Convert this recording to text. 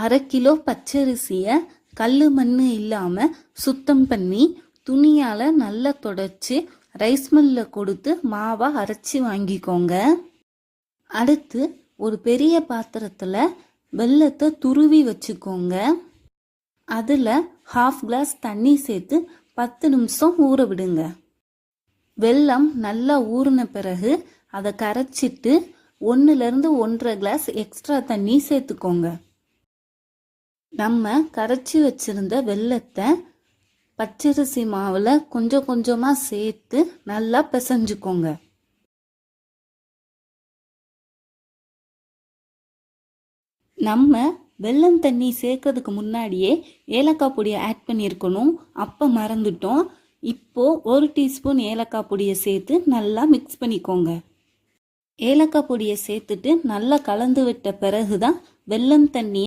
1/2 kilo பச்சரிசியை கல் மண் இல்லாமல் சுத்தம் பண்ணி துணியால் நல்லா தொடச்சி ரைஸ் மில்லில் கொடுத்து மாவை அரைச்சி வாங்கிக்கோங்க. அடுத்து ஒரு பெரிய பாத்திரத்தில் வெல்லத்தை துருவி வச்சுக்கோங்க. அதில் 1/2 கிளாஸ் தண்ணி சேர்த்து 10 நிமிஷம் ஊற விடுங்க. வெல்லம் நல்லா ஊறின பிறகு அதை கரைச்சிட்டு 1லேருந்து 1.5 கிளாஸ் எக்ஸ்ட்ரா தண்ணி சேர்த்துக்கோங்க. நம்ம கரைச்சி வச்சிருந்த வெல்லத்தை பச்சரிசி மாவில் கொஞ்சம் கொஞ்சமாக சேர்த்து நல்லா பிசைஞ்சுக்கோங்க. நம்ம வெல்லம் தண்ணி சேர்க்கறதுக்கு முன்னாடியே ஏலக்காய் பொடியை ஆட் பண்ணியிருக்கணும். அப்போ மறந்துட்டோம். இப்போது 1 டீஸ்பூன் ஏலக்காய் பொடியை சேர்த்து நல்லா மிக்ஸ் பண்ணிக்கோங்க. ஏலக்காய் பொடியை சேர்த்துட்டு நல்லா கலந்து விட்ட பிறகு தான் வெல்லம் தண்ணியை